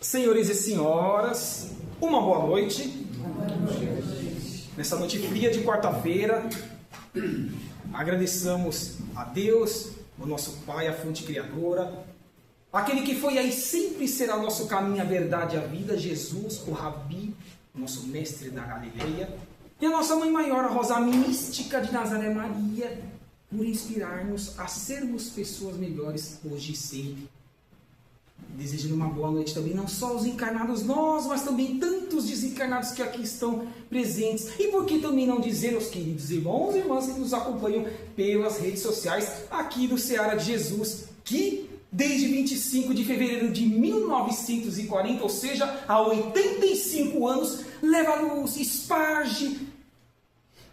Senhores e senhoras, uma boa noite. Nessa noite fria de quarta-feira, agradeçamos a Deus, o nosso Pai, a fonte criadora, aquele que foi aí sempre será nosso caminho, a verdade e a vida, Jesus, o Rabi, nosso mestre da Galileia, e a nossa Mãe Maior, a Rosa Mística de Nazaré Maria, por inspirar-nos a sermos pessoas melhores hoje e sempre. Desejando uma boa noite também, não só aos encarnados nós, mas também tantos desencarnados que aqui estão presentes. E por que também não dizer aos queridos irmãos e irmãs que nos acompanham pelas redes sociais aqui do Seara de Jesus, que desde 25 de fevereiro de 1940, ou seja, há 85 anos, leva a luz, esparge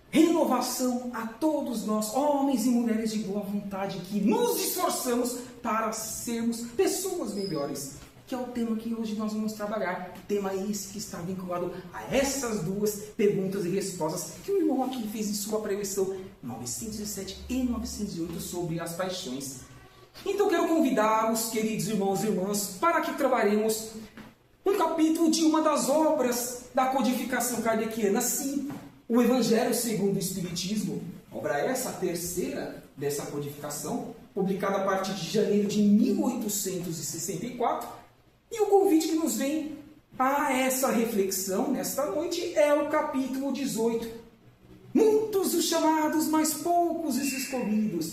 renovação a todos nós, homens e mulheres de boa vontade, que nos esforçamos para sermos pessoas melhores, que é o tema que hoje nós vamos trabalhar. Tema esse que está vinculado a essas duas perguntas e respostas que o irmão aqui fez em sua preleção 907 e 908 sobre as paixões. Então quero convidar os queridos irmãos e irmãs para que trabalhemos um capítulo de uma das obras da codificação kardeciana, sim, o Evangelho segundo o Espiritismo, obra essa, a terceira dessa codificação, publicada a partir de janeiro de 1864, e o convite que nos vem a essa reflexão nesta noite é o capítulo 18. Muitos os chamados, mas poucos os escolhidos.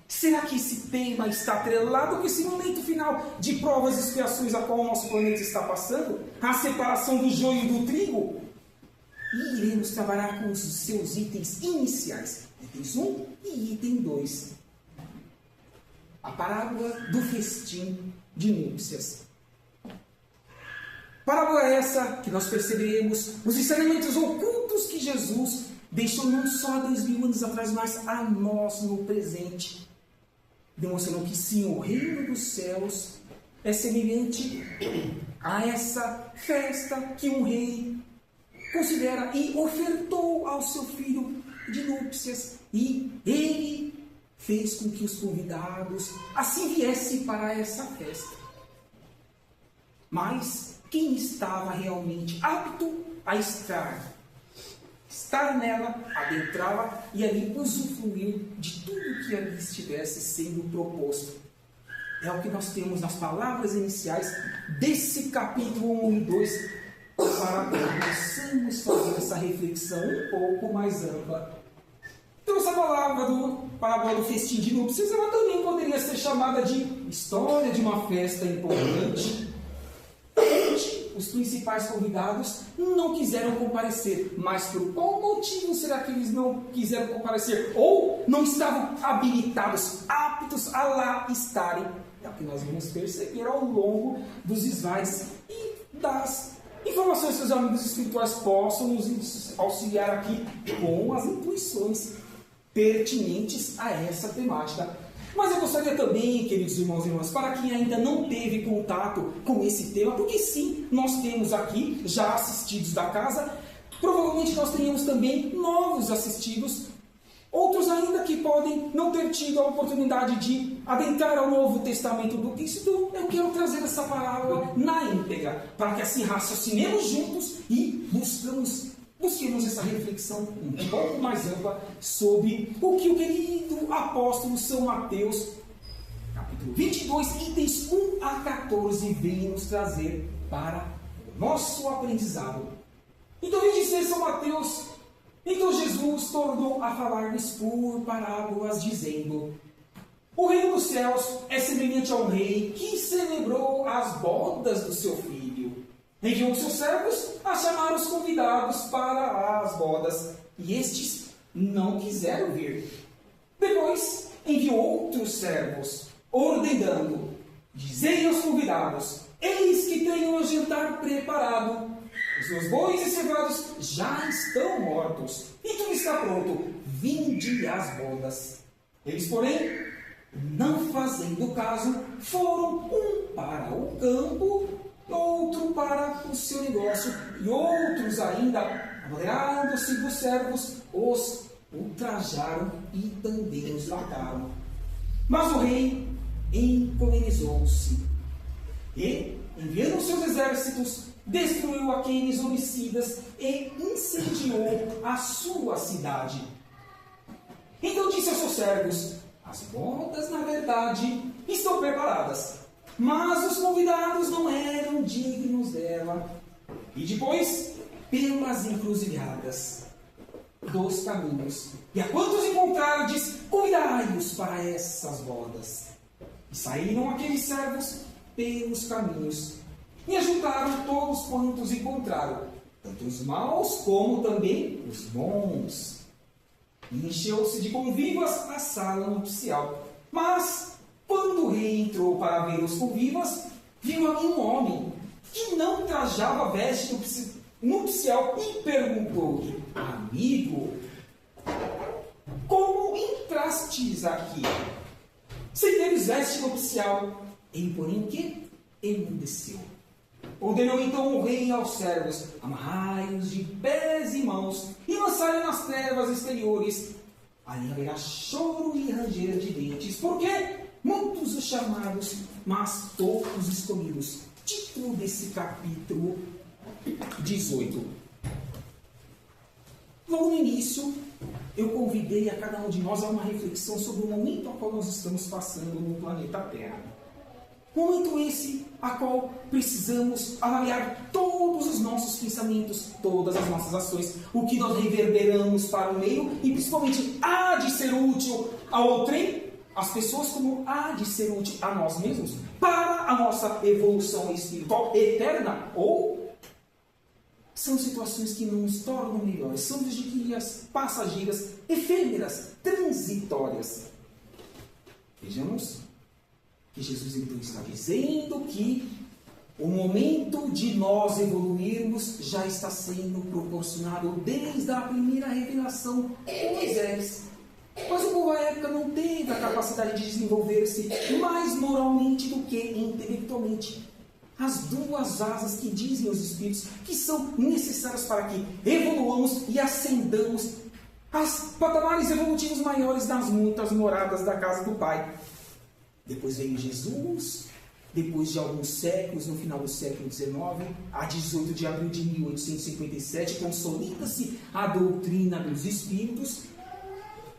Será que esse tema está atrelado com esse momento final de provas e expiações a qual o nosso planeta está passando? A separação do joio do trigo? E iremos trabalhar com os seus itens iniciais, itens 1 e item 2. A parábola do festim de núpcias. Parábola essa que nós perceberemos os ensinamentos ocultos que Jesus deixou não só há 2000 anos atrás, mas a nós no presente. Demonstrando que sim, o reino dos céus é semelhante a essa festa que um rei considera e ofertou ao seu filho de núpcias, e ele fez com que os convidados assim viessem para essa festa. Mas quem estava realmente apto a estar nela, adentrá-la e ali usufruir de tudo que ali estivesse sendo proposto? É o que nós temos nas palavras iniciais desse capítulo 1 e 2, para que possamos fazer essa reflexão um pouco mais ampla. Então essa parábola do festim de núpcias, ela também poderia ser chamada de história de uma festa importante, onde os principais convidados não quiseram comparecer. Mas por qual motivo será que eles não quiseram comparecer? Ou não estavam habilitados, aptos a lá estarem? É o que nós vamos perceber ao longo dos slides e das informações que os amigos espirituais possam nos auxiliar aqui com as intuições pertinentes a essa temática. Mas eu gostaria também, queridos irmãos e irmãs, para quem ainda não teve contato com esse tema, porque sim, nós temos aqui já assistidos da casa, provavelmente nós tenhamos também novos assistidos, outros ainda que podem não ter tido a oportunidade de adentrar ao Novo Testamento do Cristo. Eu quero trazer essa parábola na íntegra, para que assim raciocinemos juntos e busquemos essa reflexão um pouco mais ampla sobre o que o querido apóstolo São Mateus, capítulo 22, itens 1 a 14, vem nos trazer para o nosso aprendizado. Então, vem dizer São Mateus: então Jesus tornou a falar-lhes por parábolas, dizendo: o reino dos céus é semelhante a um rei que celebrou as bodas do seu filho. Enviou seus servos a chamar os convidados para as bodas, e estes não quiseram vir. Depois enviou outros servos, ordenando: dizei aos convidados: eis que tenho o jantar preparado. Os meus bois e cevados já estão mortos, e tudo está pronto. Vinde às bodas. Eles, porém, não fazendo caso, foram um para o campo, outro para o seu negócio, e outros ainda, apoderando-se dos servos, os ultrajaram e também os mataram. Mas o rei encolerizou-se e enviando seus exércitos, destruiu aqueles homicidas e incendiou a sua cidade. Então disse aos seus servos: as bodas, na verdade, estão preparadas, mas os convidados não eram dignos dela. E depois, pelas encruzilhadas dos caminhos, e a quantos encontrardes, convidai-os para essas bodas. E saíram aqueles servos pelos caminhos, e ajuntaram todos quantos encontraram, tanto os maus como também os bons. E encheu-se de convivas a sala nupcial. Mas, quando o rei entrou para ver os convivas, viu ali um homem que não trajava veste nupcial e perguntou-lhe: amigo, como entrastes aqui sem teres veste nupcial? Ele, porém, o quê? Emudeceu. Ordenou então o rei aos servos: amarrai-os de pés e mãos e lançai-os nas trevas exteriores. Ali haverá choro e ranger de dentes, porque muitos os chamados, mas poucos escolhidos. Título desse capítulo 18. Logo no início, eu convidei a cada um de nós a uma reflexão sobre o momento ao qual nós estamos passando no planeta Terra. Momento esse a qual precisamos avaliar todos os nossos pensamentos, todas as nossas ações, o que nós reverberamos para o meio e principalmente há de ser útil a outrem, as pessoas, como há de ser útil a nós mesmos para a nossa evolução espiritual eterna, ou são situações que não nos tornam melhores, são vigílias passageiras, efêmeras, transitórias. Vejamos que Jesus então está dizendo que o momento de nós evoluirmos já está sendo proporcionado desde a primeira revelação em Moisés. Mas o povo à época não teve a capacidade de desenvolver-se mais moralmente do que intelectualmente. As duas asas que dizem os Espíritos que são necessárias para que evoluamos e ascendamos aos patamares evolutivos maiores das muitas moradas da casa do Pai. Depois veio Jesus, depois de alguns séculos, no final do século XIX, a 18 de abril de 1857, consolida-se a doutrina dos Espíritos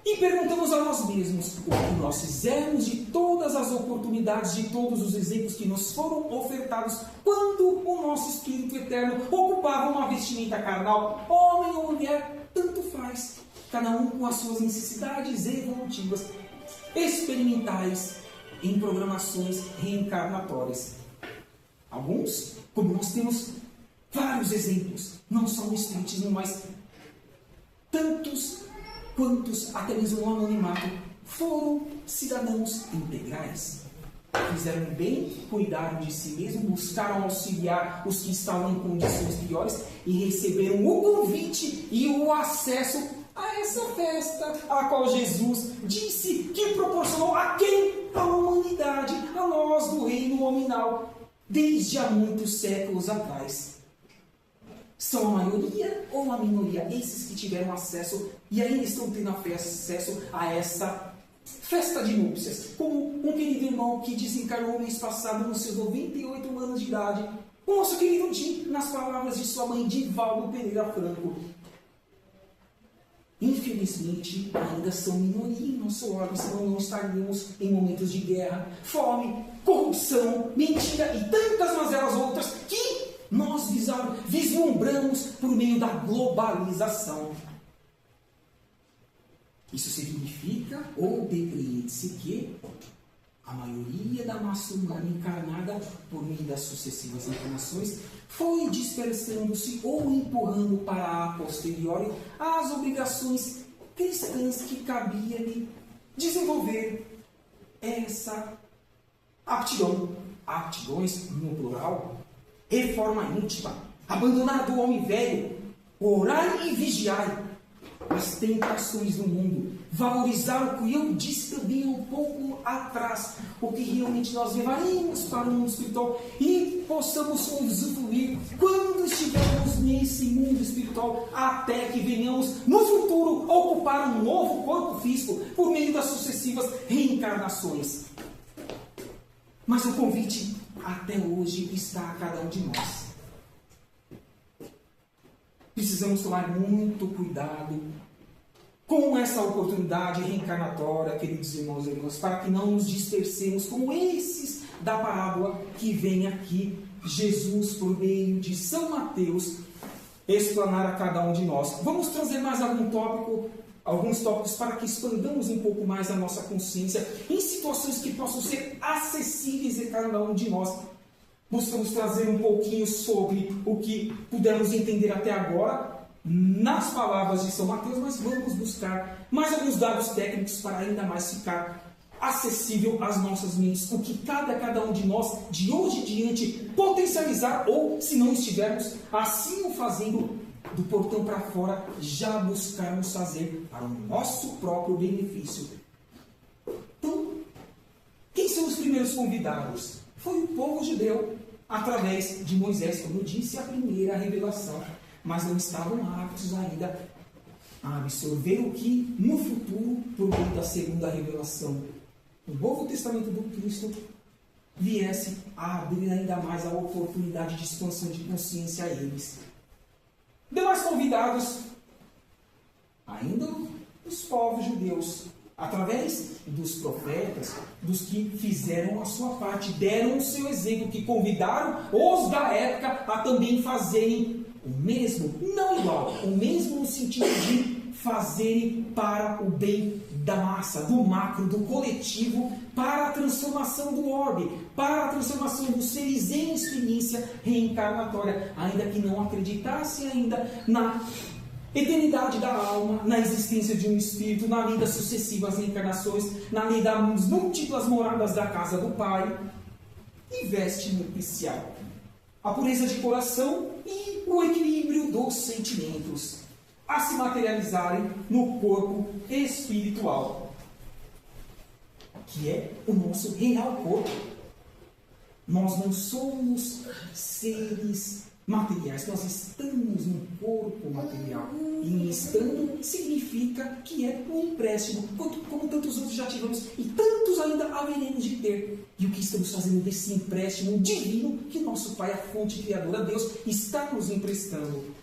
e perguntamos a nós mesmos o que nós fizemos de todas as oportunidades, de todos os exemplos que nos foram ofertados quando o nosso Espírito Eterno ocupava uma vestimenta carnal, homem ou mulher, tanto faz, cada um com as suas necessidades evolutivas, experimentais, em programações reencarnatórias. Alguns, como nós temos vários exemplos, não só no Espiritismo, mas tantos quantos, até mesmo no anonimato, foram cidadãos integrais. Fizeram bem, cuidaram de si mesmos, buscaram auxiliar os que estavam em condições piores e receberam o convite e o acesso a essa festa a qual Jesus disse que proporcionou a quem? A humanidade, a nós do reino nominal, desde há muitos séculos atrás. São a maioria ou a minoria esses que tiveram acesso e ainda estão tendo acesso a essa festa de núpcias? Como um querido irmão que desencarnou no mês passado nos seus 98 anos de idade, o nosso querido Tim, nas palavras de sua mãe Divaldo Pereira Franco. Infelizmente, ainda são minoria em nosso órgão, senão não estaríamos em momentos de guerra, fome, corrupção, mentira e tantas mazelas outras que nós vislumbramos por meio da globalização. Isso significa ou depreende-se que a maioria da massa humana encarnada por meio das sucessivas encarnações foi dispersando-se ou empurrando para a posteriori as obrigações cristãs que cabia-lhe desenvolver essa aptidões no plural, reforma íntima, abandonar do homem velho, orar e vigiar as tentações do mundo, valorizar o que eu disse também um pouco atrás, o que realmente nós levaremos para o mundo espiritual e possamos usufruir quando estivermos nesse mundo espiritual, até que venhamos no futuro ocupar um novo corpo físico por meio das sucessivas reencarnações. Mas o convite até hoje está a cada um de nós. Precisamos tomar muito cuidado com essa oportunidade reencarnatória, queridos irmãos e irmãs, para que não nos dispersemos como esses da parábola que vem aqui, Jesus, por meio de São Mateus, explanar a cada um de nós. Vamos trazer mais alguns tópicos para que expandamos um pouco mais a nossa consciência em situações que possam ser acessíveis a cada um de nós. Buscamos trazer um pouquinho sobre o que pudemos entender até agora nas palavras de São Mateus, mas vamos buscar mais alguns dados técnicos para ainda mais ficar acessível às nossas mentes, o que cabe a cada um de nós, de hoje em diante, potencializar, ou, se não estivermos assim o fazendo, do portão para fora, já buscarmos fazer para o nosso próprio benefício. Então, quem são os primeiros convidados? Foi o povo judeu, através de Moisés, como eu disse, a primeira revelação. Mas não estavam aptos ainda a absorver o que, no futuro, por meio da segunda revelação, o Novo Testamento do Cristo, viesse a abrir ainda mais a oportunidade de expansão de consciência a eles. Demais convidados, ainda os povos judeus, através dos profetas, dos que fizeram a sua parte, deram o seu exemplo, que convidaram os da época a também fazerem o mesmo, não igual, o mesmo no sentido de fazerem para o bem da massa, do macro, do coletivo, para a transformação do orbe, para a transformação dos seres em experiência reencarnatória, ainda que não acreditassem ainda na eternidade da alma, na existência de um espírito, na lei das sucessivas reencarnações, na lei das múltiplas moradas da casa do Pai, e veste nupcial, a pureza de coração e o equilíbrio dos sentimentos, a se materializarem no corpo espiritual, que é o nosso real corpo. Nós não somos seres materiais, nós estamos no corpo material. E estando significa que é um empréstimo, como tantos outros já tivemos e tantos ainda haveremos de ter. E o que estamos fazendo desse empréstimo divino que nosso Pai, a fonte criadora, Deus, está nos emprestando?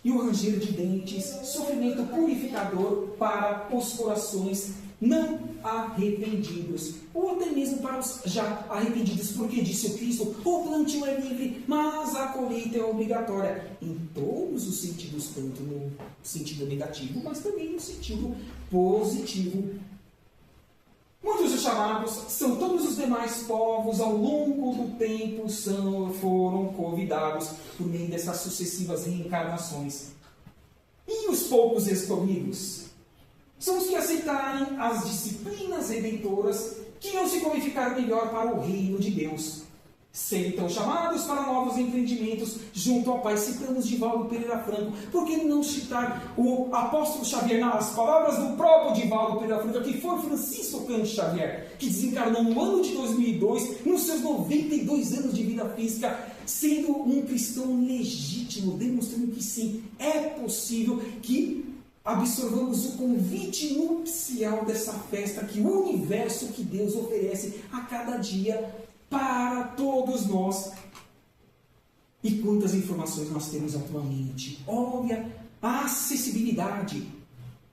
E o ranger de dentes, sofrimento purificador para os corações não arrependidos, ou até mesmo para os já arrependidos, porque disse o Cristo: o plantio é livre, mas a colheita é obrigatória, em todos os sentidos, tanto no sentido negativo, mas também no sentido positivo. Muitos dos chamados são todos os demais povos, ao longo do tempo foram convidados por meio dessas sucessivas reencarnações. E os poucos escolhidos são os que aceitarem as disciplinas redentoras que irão se qualificar melhor para o reino de Deus. Sendo então chamados para novos empreendimentos junto ao Pai. Citamos Divaldo Pereira Franco. Por que não citar o apóstolo Xavier nas palavras do próprio Divaldo Pereira Franco, que foi Francisco Cândido Xavier, que desencarnou no ano de 2002, nos seus 92 anos de vida física, sendo um cristão legítimo, demonstrando que sim, é possível que absorvamos o convite nupcial dessa festa, que o universo que Deus oferece a cada dia para todos nós. E quantas informações nós temos atualmente? Olha a acessibilidade,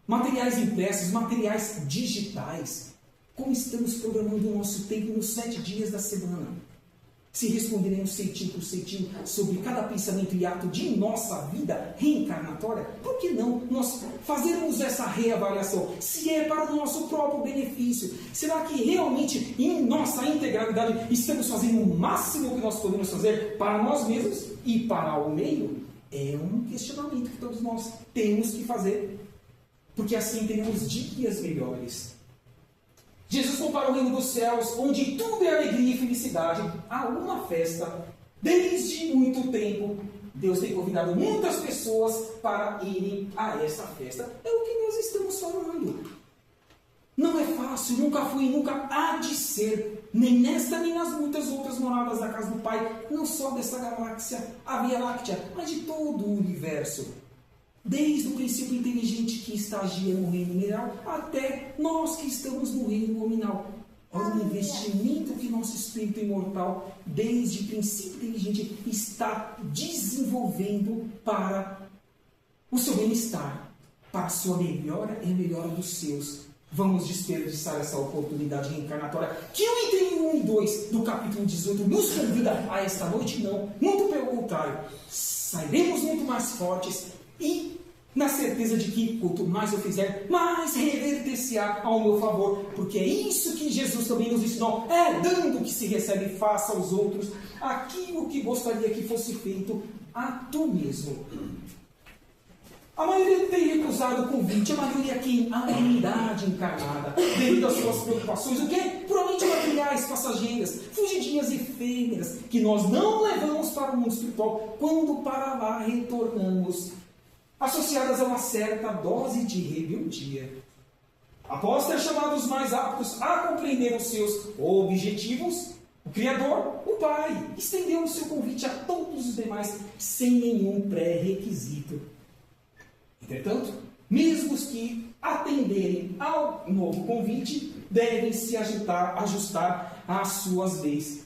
materiais impressos, materiais digitais. Como estamos programando o nosso tempo nos 7 dias da semana? Se responderemos ceitinho por ceitinho sobre cada pensamento e ato de nossa vida reencarnatória, por que não nós fazermos essa reavaliação? Se é para o nosso próprio benefício, será que realmente em nossa integralidade estamos fazendo o máximo que nós podemos fazer para nós mesmos e para o meio? É um questionamento que todos nós temos que fazer, porque assim teremos dias melhores. Jesus compara o reino dos céus, onde tudo é alegria e felicidade, a uma festa. Desde muito tempo, Deus tem convidado muitas pessoas para irem a essa festa. É o que nós estamos falando. Não é fácil, nunca foi e nunca há de ser, nem nesta nem nas muitas outras moradas da casa do Pai, não só dessa galáxia, a Via Láctea, mas de todo o universo. Desde o princípio inteligente que estagia no reino mineral, até nós que estamos no reino nominal. É um investimento que nosso espírito imortal, desde o princípio inteligente, está desenvolvendo para o seu bem-estar, para a sua melhora e a melhora dos seus. Vamos desperdiçar essa oportunidade reencarnatória que o item 1 e 2 do capítulo 18 nos convida a esta noite? Não, muito pelo contrário. Sairemos muito mais fortes e na certeza de que, quanto mais eu fizer, mais reverter-se-á ao meu favor, porque é isso que Jesus também nos ensinou, é dando que se recebe, faça aos outros aquilo que gostaria que fosse feito a tu mesmo. A maioria tem recusado o convite, a maioria aqui, a humanidade encarnada, devido às suas preocupações, o quê? Puramente materiais, passageiras, fugidinhas e efêmeras, que nós não levamos para o mundo espiritual, quando para lá retornamos, associadas a uma certa dose de rebeldia. Após ter chamado os mais aptos a compreender os seus objetivos, o Criador, o Pai, estendeu o seu convite a todos os demais, sem nenhum pré-requisito. Entretanto, mesmo os que atenderem ao novo convite, devem se ajustar às suas leis.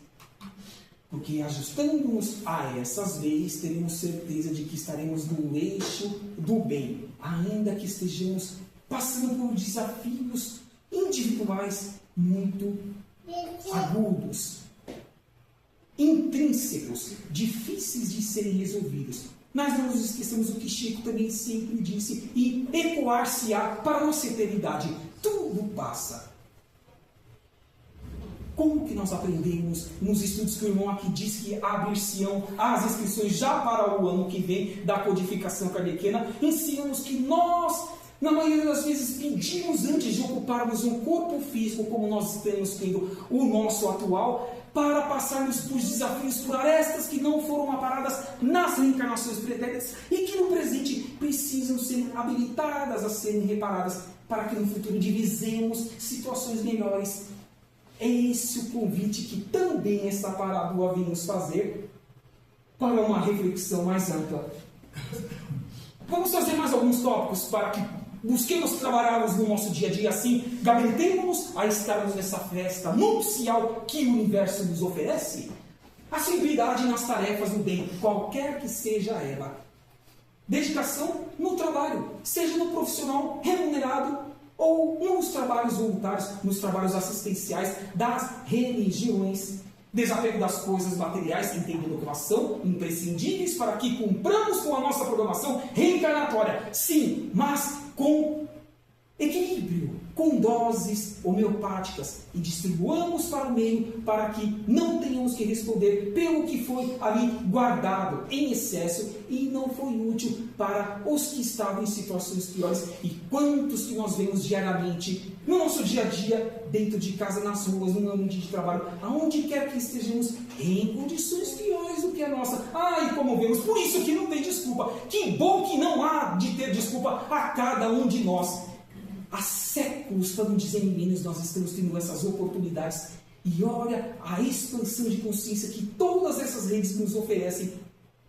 Porque ajustando-nos a essas leis, teremos certeza de que estaremos no eixo do bem, ainda que estejamos passando por desafios individuais muito agudos, intrínsecos, difíceis de serem resolvidos. Mas não nos esqueçamos do que Chico também sempre disse, e ecoar-se-á para a nossa eternidade. Tudo passa. Como que nós aprendemos nos estudos que o irmão aqui diz que abrir-se-ão as inscrições já para o ano que vem da codificação kardeciana, ensinam-nos que nós, na maioria das vezes, pedimos antes de ocuparmos um corpo físico como nós estamos tendo o nosso atual, para passarmos por desafios, por arestas que não foram aparadas nas reencarnações pretéritas e que no presente precisam ser habilitadas a serem reparadas para que no futuro divisemos situações melhores. É esse o convite que também esta parábola vem nos fazer para uma reflexão mais ampla. Vamos fazer mais alguns tópicos para que busquemos trabalhá-los no nosso dia a dia assim, gabaritemos-nos a estarmos nessa festa nupcial que o universo nos oferece. A simplicidade nas tarefas do bem, qualquer que seja ela. Dedicação no trabalho, seja no profissional remunerado ou nos trabalhos voluntários, nos trabalhos assistenciais das religiões. Desapego das coisas materiais, entendendo que elas são imprescindíveis para que cumpramos com a nossa programação reencarnatória. Sim, mas com equilíbrio, com doses homeopáticas e distribuamos para o meio para que não tenhamos que responder pelo que foi ali guardado em excesso e não foi útil para os que estavam em situações piores. E quantos que nós vemos diariamente no nosso dia a dia, dentro de casa, nas ruas, no ambiente de trabalho, aonde quer que estejamos, em condições piores do que a nossa. E como vemos, por isso que não tem desculpa. Que bom que não há de ter desculpa a cada um de nós. Há séculos, para não dizer milênios, nós estamos tendo essas oportunidades. E olha a expansão de consciência que todas essas redes nos oferecem,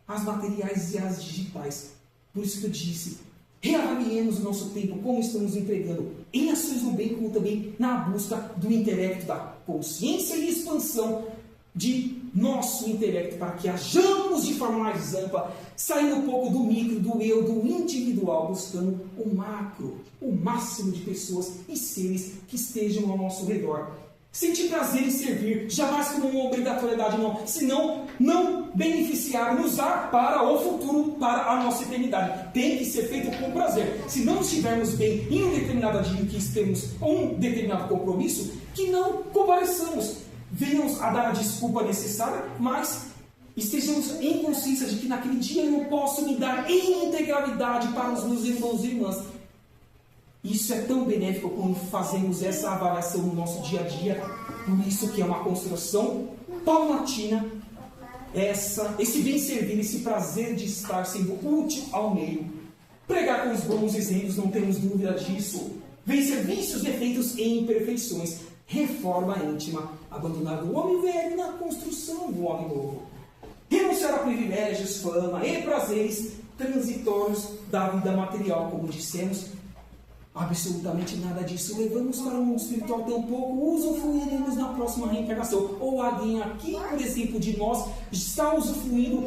as materiais e as digitais. Por isso que eu disse, reavaliemos o nosso tempo, como estamos empregando em ações do bem, como também na busca do intelecto, da consciência e expansão de nosso intelecto, para que hajamos de forma mais ampla, saindo um pouco do micro, do eu, do individual, buscando o macro, o máximo de pessoas e seres que estejam ao nosso redor. Sentir prazer em servir, jamais como uma obrigatoriedade, não, senão não beneficiar, usar para o futuro, para a nossa eternidade. Tem que ser feito com prazer. Se não estivermos bem em um determinado dia em que temos um determinado compromisso, que não compareçamos. Venhamos a dar a desculpa necessária, mas estejamos em consciência de que naquele dia eu não posso me dar em integralidade para os meus irmãos e irmãs. Isso é tão benéfico quando fazemos essa avaliação no nosso dia a dia. Por isso que é uma construção paulatina, esse bem servir, esse prazer de estar sendo útil ao meio. Pregar com os bons exemplos, não temos dúvida disso. Vencer vícios, defeitos e imperfeições. Reforma íntima, abandonar o homem velho na construção do homem novo. Renunciar a privilégios, fama e prazeres transitórios da vida material, como dissemos. Absolutamente nada disso levamos para o mundo espiritual, tampouco usufruiremos na próxima reencarnação. Ou alguém aqui, por exemplo, de nós, está usufruindo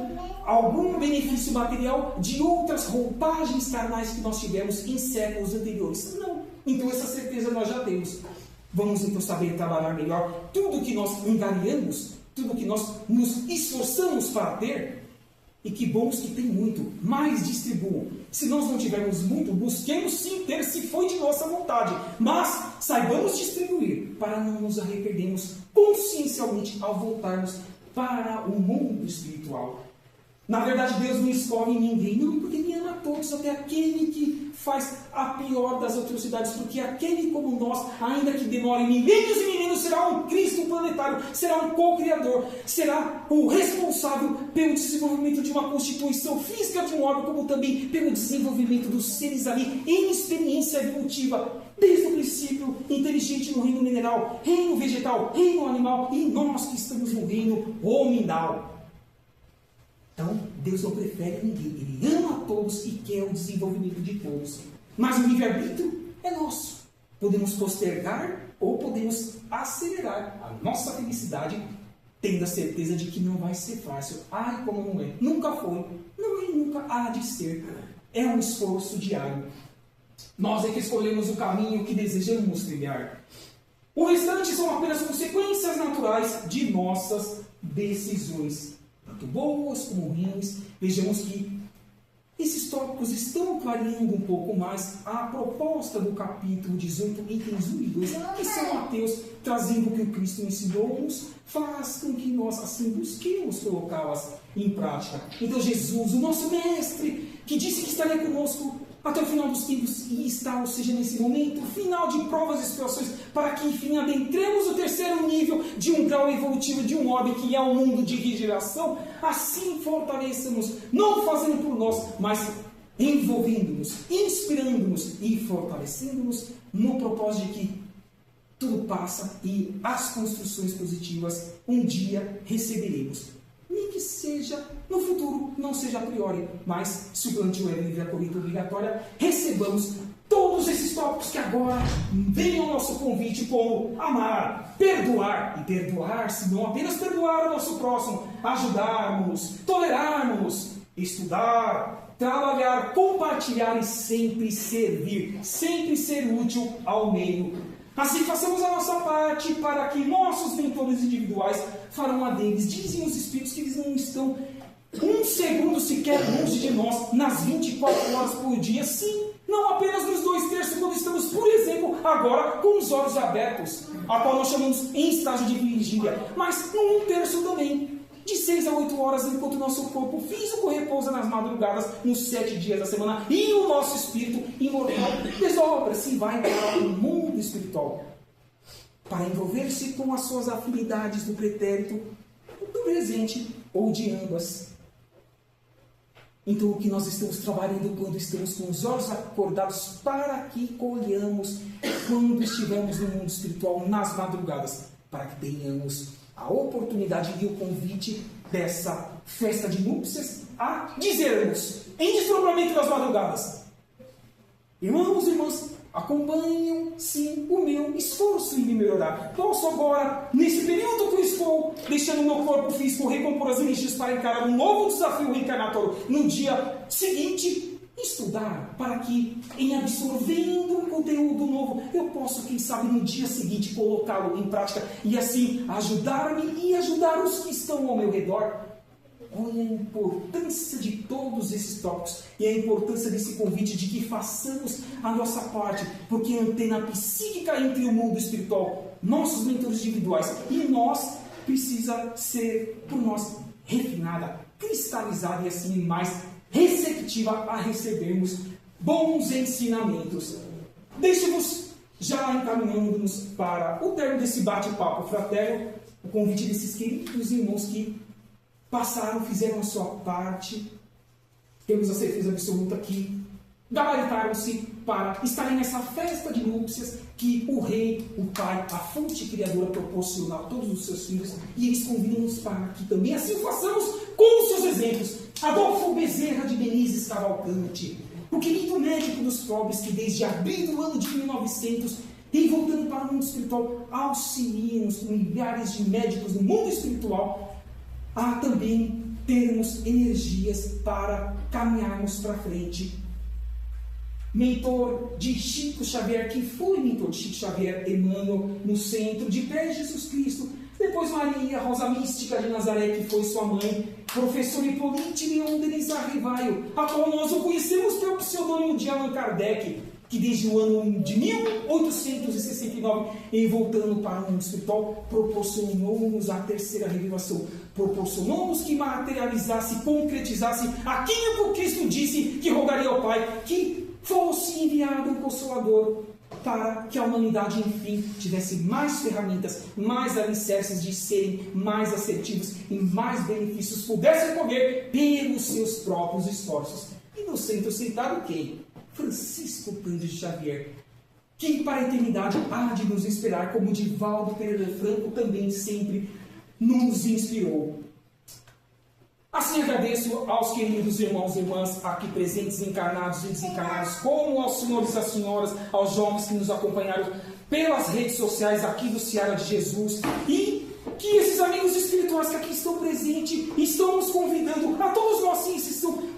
algum benefício material de outras roupagens carnais que nós tivemos em séculos anteriores? Não. Então essa certeza nós já temos. Vamos então saber trabalhar melhor tudo que nós angariamos, tudo que nós nos esforçamos para ter. E que bons que tem muito, mais distribuam. Se nós não tivermos muito, busquemos sim ter, se foi de nossa vontade. Mas saibamos distribuir, para não nos arrependermos consciencialmente ao voltarmos para o mundo espiritual. Na verdade, Deus não escolhe ninguém, não, porque Ele ama a todos, até aquele que faz a pior das atrocidades, porque aquele como nós, ainda que demore milênios e milênios, será um Cristo planetário, será um co-criador, será o responsável pelo desenvolvimento de uma constituição física de um órgão, como também pelo desenvolvimento dos seres ali em experiência evolutiva, desde o princípio, inteligente no reino mineral, reino vegetal, reino animal, e nós que estamos no reino hominal. Então, Deus não prefere ninguém. Ele ama a todos e quer o desenvolvimento de todos. Mas o livre-arbítrio é nosso. Podemos postergar ou podemos acelerar a nossa felicidade, tendo a certeza de que não vai ser fácil. Ai, como não é. Nunca foi. Não é e nunca há de ser. É um esforço diário. Nós é que escolhemos o caminho que desejamos trilhar. O restante são apenas consequências naturais de nossas decisões. Tanto boas como ruins. Vejamos que esses tópicos estão clareando um pouco mais a proposta do capítulo 18, itens 1 e 2, que São Mateus, trazendo o que o Cristo ensinou-nos, faz com que nós assim busquemos colocá-las em prática. Então Jesus, o nosso Mestre, que disse que estaria conosco até o final dos tempos, e está, ou seja, nesse momento, final de provas e situações, para que, enfim, adentremos o terceiro nível de um grau evolutivo de um orbe, que é o mundo de regeneração, assim fortaleçamos, não fazendo por nós, mas envolvendo-nos, inspirando-nos e fortalecendo-nos no propósito de que tudo passa e as construções positivas um dia receberemos. Nem que seja no futuro, não seja a priori, mas se o plantio é livre, a colheita obrigatória, recebamos todos esses tópicos que agora vêm ao nosso convite, como amar, perdoar, e perdoar-se, não apenas perdoar o nosso próximo, ajudarmos, tolerarmos, estudar, trabalhar, compartilhar e sempre servir, sempre ser útil ao meio. Assim façamos a nossa parte para que nossos mentores individuais farão a deles. Dizem os Espíritos que eles não estão um segundo sequer longe de nós nas 24 horas por dia. Sim, não apenas nos 2/3 quando estamos, por exemplo, agora com os olhos abertos, a qual nós chamamos em estágio de vigília, mas no 1/3 também. De 6 a 8 horas, enquanto o nosso corpo físico repousa nas madrugadas, nos 7 dias da semana, e o nosso espírito imortal desdobra-se e vai para o mundo espiritual, para envolver-se com as suas afinidades do pretérito, do presente ou de ambas. Então, o que nós estamos trabalhando quando estamos com os olhos acordados, para que colhamos quando estivermos no mundo espiritual nas madrugadas, para que tenhamos a oportunidade e o convite dessa festa de núpcias a dizermos, em desdobramento das madrugadas: irmãos e irmãs, acompanham sim o meu esforço em me melhorar. Posso agora, nesse período que eu estou deixando o meu corpo físico recompor as energias para encarar um novo desafio reencarnatório no dia seguinte, estudar, para que, em absorvendo um conteúdo novo, eu possa, quem sabe, no dia seguinte colocá-lo em prática e assim ajudar-me e ajudar os que estão ao meu redor. Olha a importância de todos esses tópicos e a importância desse convite de que façamos a nossa parte, porque a antena psíquica entre o mundo espiritual, nossos mentores individuais e nós, precisa ser, por nós, refinada, cristalizada e assim mais receptiva a recebermos bons ensinamentos. Deixe-vos, já encaminhando-nos para o término desse bate-papo fraterno, o convite desses queridos irmãos que passaram, fizeram a sua parte. Temos a certeza absoluta que gabaritaram-se para estarem nessa festa de núpcias que o Rei, o Pai, a fonte criadora proporciona a todos os seus filhos, e eles convidam-nos para que também assim façamos com os seus exemplos. Adolfo Bezerra de Menezes Cavalcante, O querido médico dos pobres que desde abril do ano de 1900 tem voltando para o mundo espiritual, auxilia-nos com milhares de médicos no mundo espiritual a também termos energias para caminharmos para frente. Mentor de Chico Xavier, que foi mentor de Chico Xavier, Emmanuel, no centro, de pé Jesus Cristo. Depois Maria Rosa Mística de Nazaré, que foi sua mãe. Professor Hipólite Leon Denis Arrivaio, a qual nós o conhecemos pelo pseudônimo de Allan Kardec, que desde o ano de 1869, em voltando para o mundo espiritual, proporcionou-nos a terceira revelação. Proporcionou-nos que materializasse, concretizasse aquilo que o Cristo disse que rogaria ao Pai, que fosse enviado um Consolador, para que a humanidade, enfim, tivesse mais ferramentas, mais alicerces de serem mais assertivos e mais benefícios pudessem colher pelos seus próprios esforços. E no centro sentado quem? Francisco Cândido Xavier, que para a eternidade há de nos inspirar, como Divaldo Pereira Franco também sempre nos inspirou. Assim agradeço aos queridos irmãos e irmãs aqui presentes, encarnados e desencarnados, como aos senhores e às senhoras, aos jovens que nos acompanharam pelas redes sociais aqui do Seara de Jesus, e que esses amigos espirituais que aqui estão presentes estão nos convidando, a todos nós sim,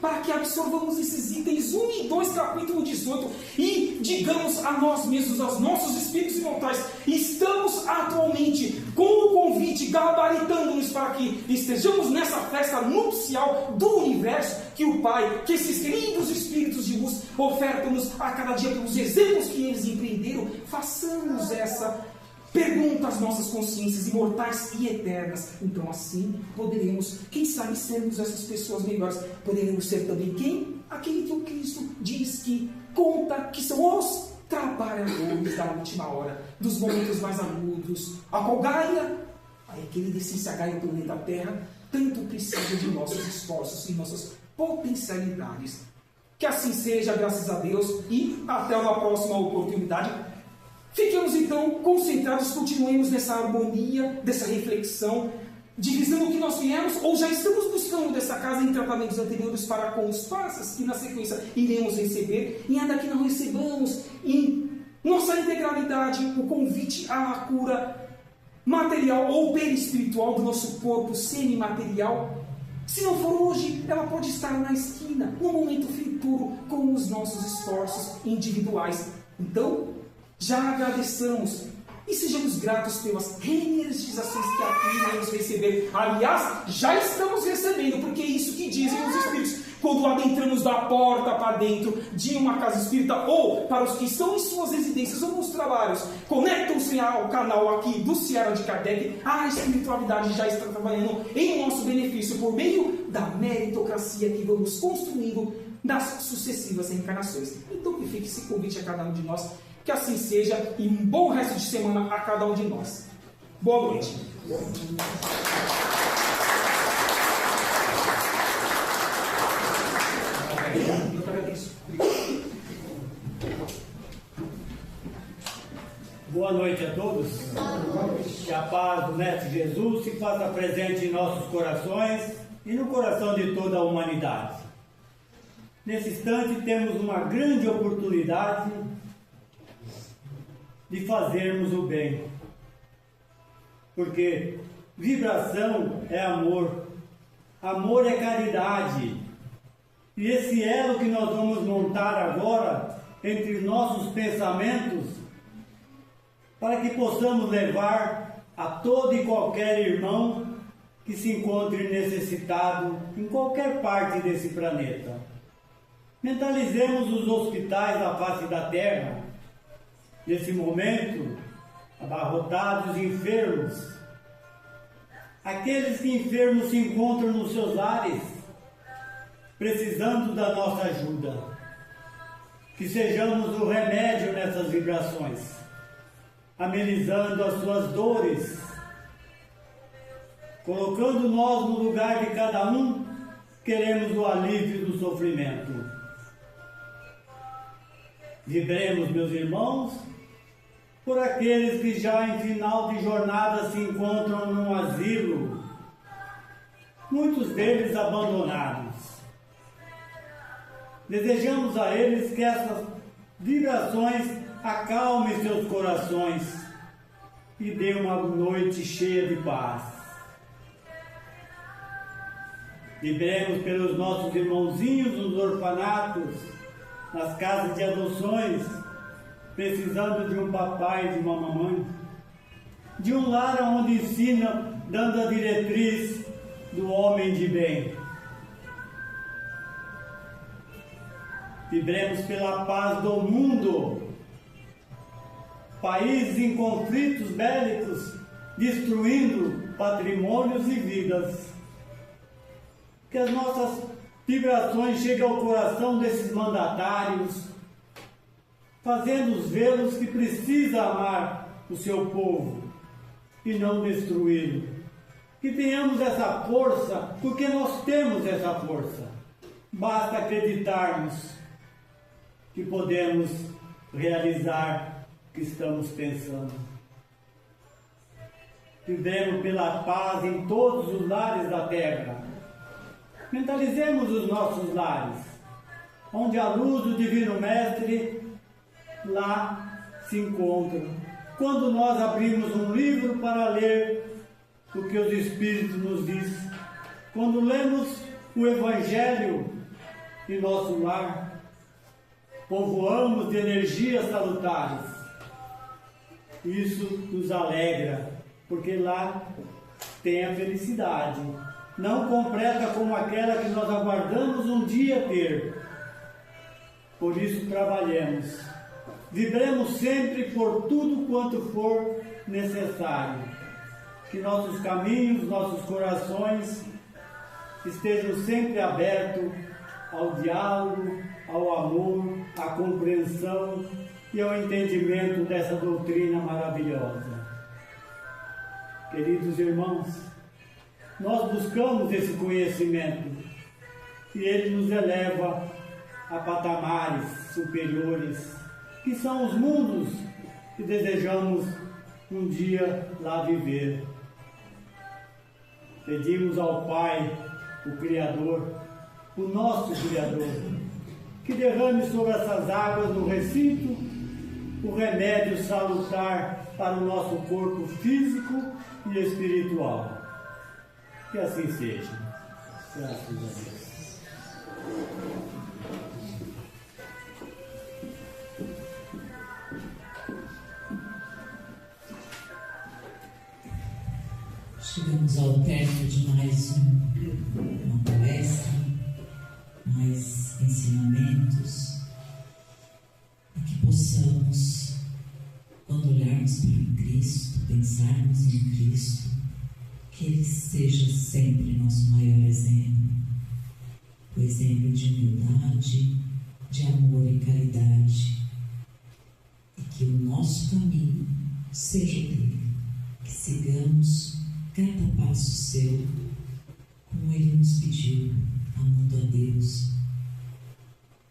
para que absorvamos esses itens 1 e 2, capítulo 18, e digamos a nós mesmos, aos nossos espíritos imortais, estamos atualmente com o convite, gabaritando-nos para que estejamos nessa festa nupcial do universo, que o Pai, que esses queridos espíritos de luz ofertam-nos a cada dia pelos exemplos que eles empreenderam. Façamos essa pergunta às nossas consciências imortais e eternas. Então assim poderemos, quem sabe, sermos essas pessoas melhores. Poderemos ser também quem? Aquele que o Cristo diz que conta que são os trabalhadores da última hora, dos momentos mais agudos, a qual Gaia, a querida essência Gaia, o planeta Terra, tanto precisa de nossos esforços e nossas potencialidades. Que assim seja, graças a Deus, e até uma próxima oportunidade. Fiquemos então concentrados, continuemos nessa harmonia, dessa reflexão, divisando o que nós viemos, ou já estamos buscando dessa casa em tratamentos anteriores para com os passas, que na sequência iremos receber, e ainda que não recebamos em nossa integralidade o convite à cura material ou perispiritual do nosso corpo semimaterial. Se não for hoje, ela pode estar na esquina, no momento futuro, com os nossos esforços individuais. Então, já agradeçamos e sejamos gratos pelas reenergizações que aqui iremos receber. Aliás, já estamos recebendo, porque é isso que dizem os Espíritos. Quando adentramos da porta para dentro de uma casa espírita, ou para os que estão em suas residências ou nos trabalhos, conectam-se ao canal aqui do Seara de Kardec, a espiritualidade já está trabalhando em nosso benefício por meio da meritocracia que vamos construindo nas sucessivas reencarnações. Então que fique esse convite a cada um de nós. Que assim seja, e um bom resto de semana a cada um de nós. Boa noite. Eu agradeço. Boa noite a todos. Que a paz do Mestre Jesus se faça presente em nossos corações e no coração de toda a humanidade. Nesse instante temos uma grande oportunidade de fazermos o bem, porque vibração é amor, amor é caridade, e esse elo que nós vamos montar agora entre nossos pensamentos, para que possamos levar a todo e qualquer irmão que se encontre necessitado em qualquer parte desse planeta. Mentalizemos os hospitais da face da Terra, nesse momento, abarrotados de enfermos, aqueles que enfermos se encontram nos seus lares, precisando da nossa ajuda, que sejamos o remédio nessas vibrações, amenizando as suas dores, colocando nós no lugar de cada um, queremos o alívio do sofrimento. Vibremos, meus irmãos, por aqueles que já em final de jornada se encontram num asilo, muitos deles abandonados. Desejamos a eles que essas vibrações acalmem seus corações e dê uma noite cheia de paz. Vibremos pelos nossos irmãozinhos nos orfanatos, nas casas de adoções, precisando de um papai e de uma mamãe, de um lar onde ensina, dando a diretriz do homem de bem. Vibremos pela paz do mundo, países em conflitos bélicos, destruindo patrimônios e vidas. Que as nossas vibrações cheguem ao coração desses mandatários, fazendo-os vê-los que precisa amar o seu povo e não destruí-lo. Que tenhamos essa força, porque nós temos essa força. Basta acreditarmos que podemos realizar o que estamos pensando. Vivemos pela paz em todos os lares da terra. Mentalizemos os nossos lares, onde a luz do Divino Mestre lá se encontra. Quando nós abrimos um livro para ler o que os Espíritos nos diz, quando lemos o Evangelho em nosso lar, povoamos de energias salutares. Isso nos alegra, porque lá tem a felicidade, não completa como aquela que nós aguardamos um dia ter. Por isso trabalhemos, vibremos sempre por tudo quanto for necessário, que nossos caminhos, nossos corações estejam sempre abertos ao diálogo, ao amor, à compreensão e ao entendimento dessa doutrina maravilhosa. Queridos irmãos, nós buscamos esse conhecimento e ele nos eleva a patamares superiores, que são os mundos que desejamos um dia lá viver. Pedimos ao Pai, o Criador, o nosso Criador, que derrame sobre essas águas do recinto o remédio salutar para o nosso corpo físico e espiritual. Que assim seja. Graças a Deus. Chegamos ao término de mais uma palestra, mais ensinamentos, e que possamos, quando olharmos para Cristo, pensarmos em Cristo, que Ele seja sempre nosso maior exemplo, o exemplo de humildade, de amor e caridade, e que o nosso caminho seja dele, que sigamos cada passo seu, como Ele nos pediu, amando a Deus,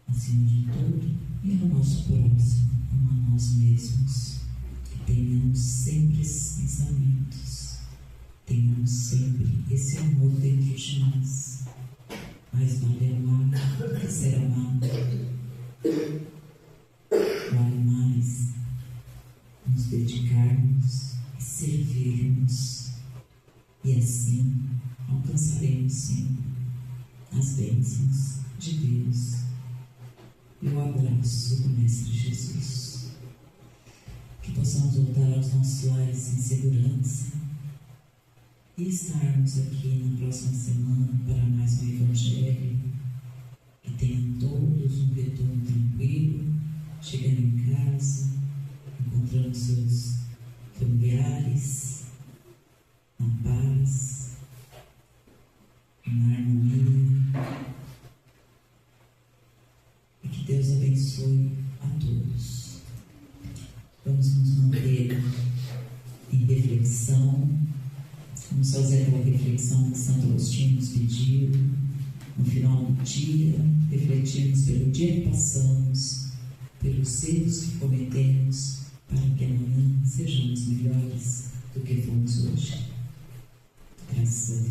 acima de tudo, e ao nosso próximo, como a nós mesmos. Que tenhamos sempre esses pensamentos, tenhamos sempre esse amor dentro de nós. Mais vale amar que ser amado. Vale mais nos dedicarmos e servirmos, e assim alcançaremos sim as bênçãos de Deus e o abraço do Mestre Jesus. Que possamos voltar aos nossos lares em segurança e estarmos aqui na próxima semana para mais um Evangelho. Que tenham todos um retorno tranquilo, chegando em casa, encontrando seus familiares na paz, na harmonia, e que Deus abençoe a todos. Vamos nos manter em reflexão, vamos fazer aquela reflexão que Santo Agostinho nos pediu, no final do dia, refletirmos pelo dia que passamos, pelos erros que cometemos, para que amanhã sejamos melhores do que fomos hoje. Graças a